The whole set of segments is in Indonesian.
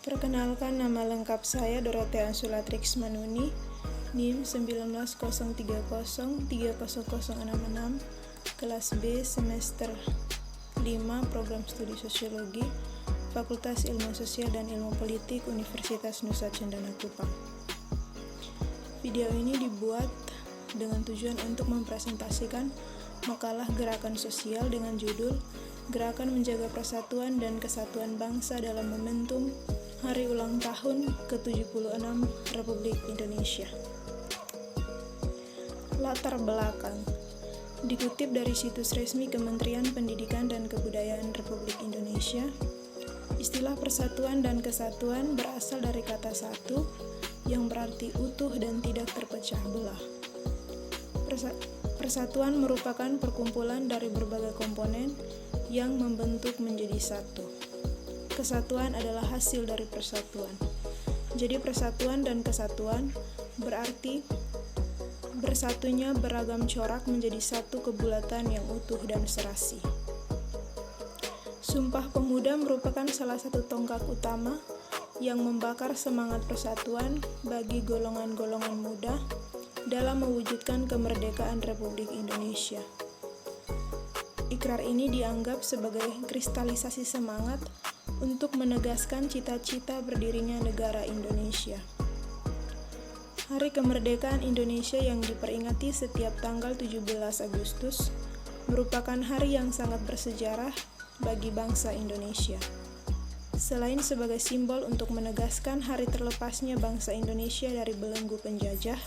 Perkenalkan, nama lengkap saya Dorothea Ansulatrix Manuni, NIM 19030300066, kelas B, semester 5, program studi sosiologi, Fakultas Ilmu Sosial dan Ilmu Politik, Universitas Nusa Cendana Kupang. Video ini dibuat dengan tujuan untuk mempresentasikan makalah gerakan sosial dengan judul Gerakan Menjaga Persatuan dan Kesatuan Bangsa dalam Momentum Hari Ulang Tahun ke-76 Republik Indonesia. Latar belakang dikutip dari situs resmi Kementerian Pendidikan dan Kebudayaan Republik Indonesia. Istilah persatuan dan kesatuan berasal dari kata satu yang berarti utuh dan tidak terpecah belah. Persatuan merupakan perkumpulan dari berbagai komponen yang membentuk menjadi satu. Kesatuan adalah hasil dari persatuan. Jadi persatuan dan kesatuan berarti bersatunya beragam corak menjadi satu kebulatan yang utuh dan serasi. Sumpah Pemuda merupakan salah satu tonggak utama yang membakar semangat persatuan bagi golongan-golongan muda dalam mewujudkan kemerdekaan Republik Indonesia. Ikrar ini dianggap sebagai kristalisasi semangat untuk menegaskan cita-cita berdirinya negara Indonesia. Hari Kemerdekaan Indonesia yang diperingati setiap tanggal 17 Agustus merupakan hari yang sangat bersejarah bagi bangsa Indonesia. Selain sebagai simbol untuk menegaskan hari terlepasnya bangsa Indonesia dari belenggu penjajah,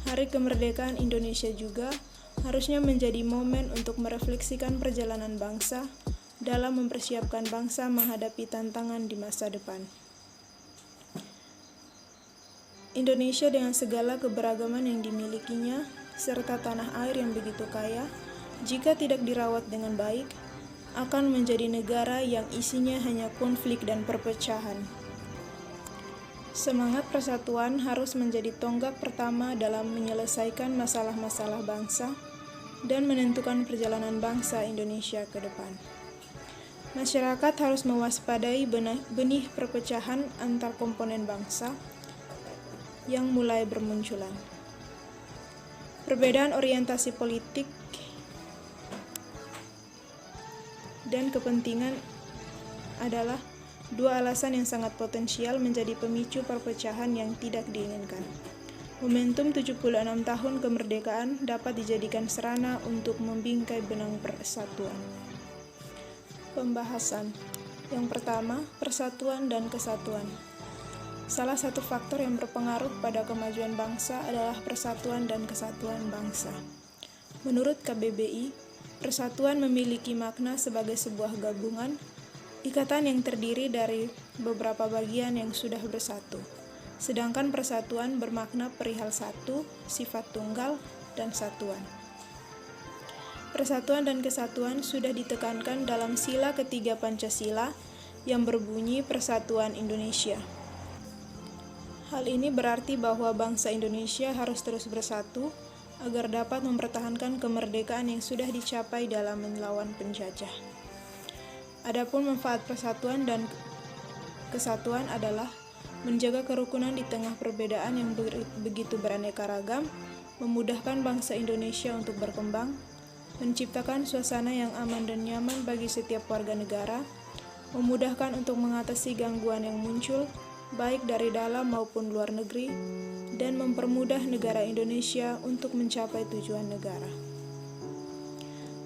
Hari Kemerdekaan Indonesia juga harusnya menjadi momen untuk merefleksikan perjalanan bangsa dalam mempersiapkan bangsa menghadapi tantangan di masa depan. Indonesia dengan segala keberagaman yang dimilikinya, serta tanah air yang begitu kaya, jika tidak dirawat dengan baik, akan menjadi negara yang isinya hanya konflik dan perpecahan. Semangat persatuan harus menjadi tonggak pertama dalam menyelesaikan masalah-masalah bangsa dan menentukan perjalanan bangsa Indonesia ke depan. Masyarakat harus mewaspadai benih perpecahan antar komponen bangsa yang mulai bermunculan. Perbedaan orientasi politik dan kepentingan adalah dua alasan yang sangat potensial menjadi pemicu perpecahan yang tidak diinginkan. Momentum 76 tahun kemerdekaan dapat dijadikan sarana untuk membingkai benang persatuan. Pembahasan. Yang pertama, persatuan dan kesatuan. Salah satu faktor yang berpengaruh pada kemajuan bangsa adalah persatuan dan kesatuan bangsa. Menurut KBBI, persatuan memiliki makna sebagai sebuah gabungan, ikatan yang terdiri dari beberapa bagian yang sudah bersatu. Sedangkan persatuan bermakna perihal satu, sifat tunggal, dan satuan. Persatuan dan kesatuan sudah ditekankan dalam sila ketiga Pancasila yang berbunyi Persatuan Indonesia. Hal ini berarti bahwa bangsa Indonesia harus terus bersatu agar dapat mempertahankan kemerdekaan yang sudah dicapai dalam melawan penjajah. Adapun manfaat persatuan dan kesatuan adalah menjaga kerukunan di tengah perbedaan yang begitu beraneka ragam, memudahkan bangsa Indonesia untuk berkembang, menciptakan suasana yang aman dan nyaman bagi setiap warga negara, memudahkan untuk mengatasi gangguan yang muncul, baik dari dalam maupun luar negeri, dan mempermudah negara Indonesia untuk mencapai tujuan negara.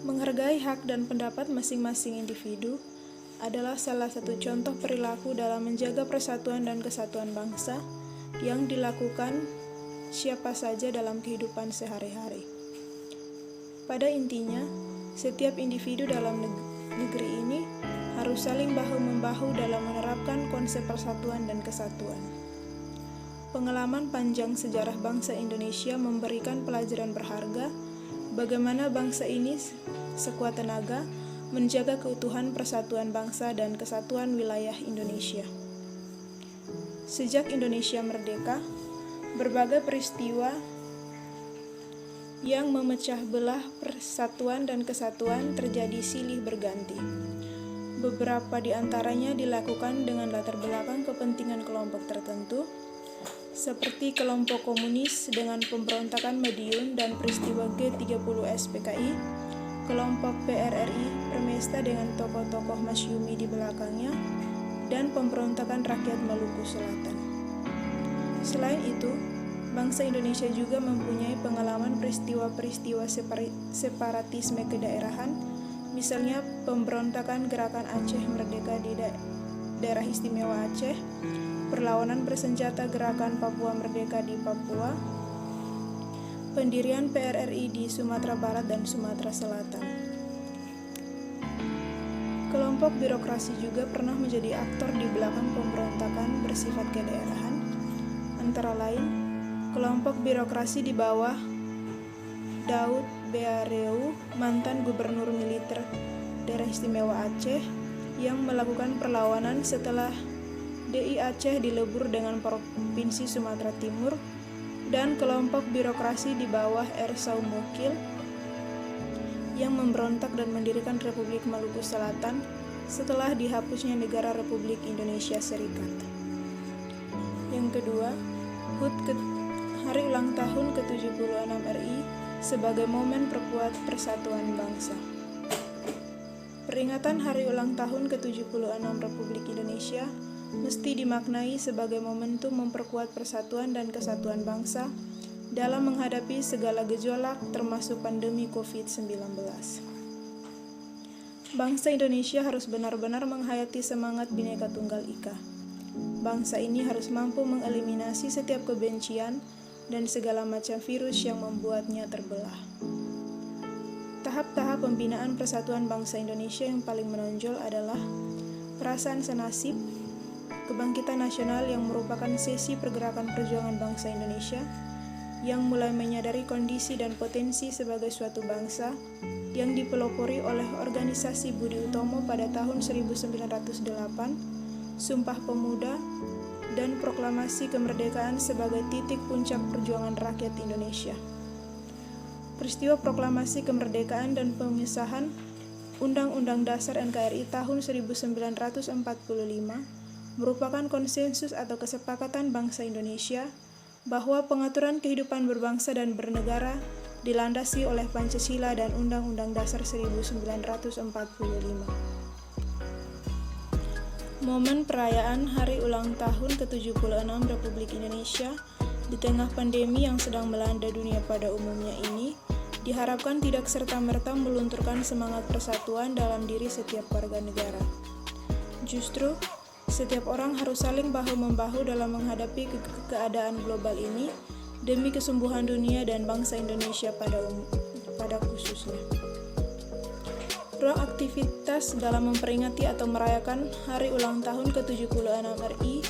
Menghargai hak dan pendapat masing-masing individu adalah salah satu contoh perilaku dalam menjaga persatuan dan kesatuan bangsa yang dilakukan siapa saja dalam kehidupan sehari-hari. Pada intinya, setiap individu dalam negeri ini harus saling bahu-membahu dalam menerapkan konsep persatuan dan kesatuan. Pengalaman panjang sejarah bangsa Indonesia memberikan pelajaran berharga bagaimana bangsa ini sekuat tenaga menjaga keutuhan persatuan bangsa dan kesatuan wilayah Indonesia. Sejak Indonesia merdeka, berbagai peristiwa yang memecah belah persatuan dan kesatuan terjadi silih berganti. Beberapa di antaranya dilakukan dengan latar belakang kepentingan kelompok tertentu, seperti kelompok komunis dengan pemberontakan Madiun dan peristiwa G30 SPKI, kelompok PRRI Permesta dengan tokoh-tokoh Masyumi di belakangnya, dan pemberontakan rakyat Maluku Selatan. Selain itu, bangsa Indonesia juga mempunyai pengalaman peristiwa-peristiwa separatisme kedaerahan, misalnya pemberontakan gerakan Aceh Merdeka di daerah istimewa Aceh, perlawanan bersenjata gerakan Papua Merdeka di Papua, pendirian PRRI di Sumatera Barat dan Sumatera Selatan. Kelompok birokrasi juga pernah menjadi aktor di belakang pemberontakan bersifat kedaerahan, antara lain kelompok birokrasi di bawah Daud Beareu, mantan gubernur militer daerah istimewa Aceh, yang melakukan perlawanan setelah DI Aceh dilebur dengan Provinsi Sumatera Timur, dan kelompok birokrasi di bawah R. Saum Mukil yang memberontak dan mendirikan Republik Maluku Selatan setelah dihapusnya negara Republik Indonesia Serikat. Yang kedua, HUT Hari Ulang Tahun ke-76 RI sebagai momen perkuat persatuan bangsa. Peringatan Hari Ulang Tahun ke-76 Republik Indonesia mesti dimaknai sebagai momentum memperkuat persatuan dan kesatuan bangsa dalam menghadapi segala gejolak termasuk pandemi COVID-19. Bangsa Indonesia harus benar-benar menghayati semangat Bhinneka Tunggal Ika. Bangsa ini harus mampu mengeliminasi setiap kebencian dan segala macam virus yang membuatnya terbelah. Tahap-tahap pembinaan persatuan bangsa Indonesia yang paling menonjol adalah perasaan senasib, kebangkitan nasional yang merupakan sesi pergerakan perjuangan bangsa Indonesia yang mulai menyadari kondisi dan potensi sebagai suatu bangsa yang dipelopori oleh organisasi Budi Utomo pada tahun 1908, Sumpah Pemuda, dan proklamasi kemerdekaan sebagai titik puncak perjuangan rakyat Indonesia. Peristiwa proklamasi kemerdekaan dan pengesahan Undang-Undang Dasar NKRI tahun 1945 merupakan konsensus atau kesepakatan bangsa Indonesia bahwa pengaturan kehidupan berbangsa dan bernegara dilandasi oleh Pancasila dan Undang-Undang Dasar 1945. Momen perayaan Hari Ulang Tahun ke-76 Republik Indonesia di tengah pandemi yang sedang melanda dunia pada umumnya ini diharapkan tidak serta-merta melunturkan semangat persatuan dalam diri setiap warga negara. Justru, setiap orang harus saling bahu-membahu dalam menghadapi keadaan global ini demi kesembuhan dunia dan bangsa Indonesia pada khususnya. Ruang aktivitas dalam memperingati atau merayakan Hari Ulang Tahun ke-76 RI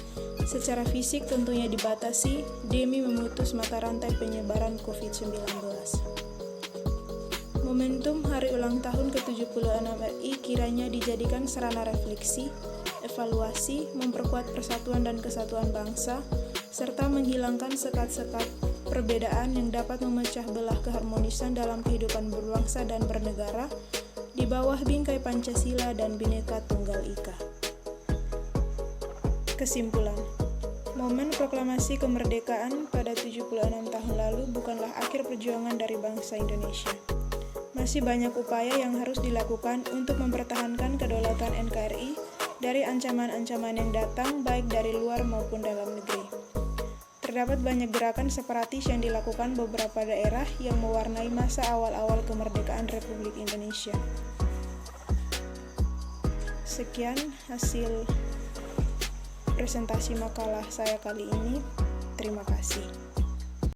secara fisik tentunya dibatasi demi memutus mata rantai penyebaran COVID-19. Momentum Hari Ulang Tahun ke-76 RI kiranya dijadikan sarana refleksi, evaluasi, memperkuat persatuan dan kesatuan bangsa, serta menghilangkan sekat-sekat perbedaan yang dapat memecah belah keharmonisan dalam kehidupan berbangsa dan bernegara di bawah bingkai Pancasila dan Bhinneka Tunggal Ika. Kesimpulan, momen proklamasi kemerdekaan pada 76 tahun lalu bukanlah akhir perjuangan dari bangsa Indonesia. Masih banyak upaya yang harus dilakukan untuk mempertahankan kedaulatan NKRI dari ancaman-ancaman yang datang baik dari luar maupun dalam negeri. Terdapat banyak gerakan separatis yang dilakukan beberapa daerah yang mewarnai masa awal-awal kemerdekaan Republik Indonesia. Sekian hasil presentasi makalah saya kali ini. Terima kasih.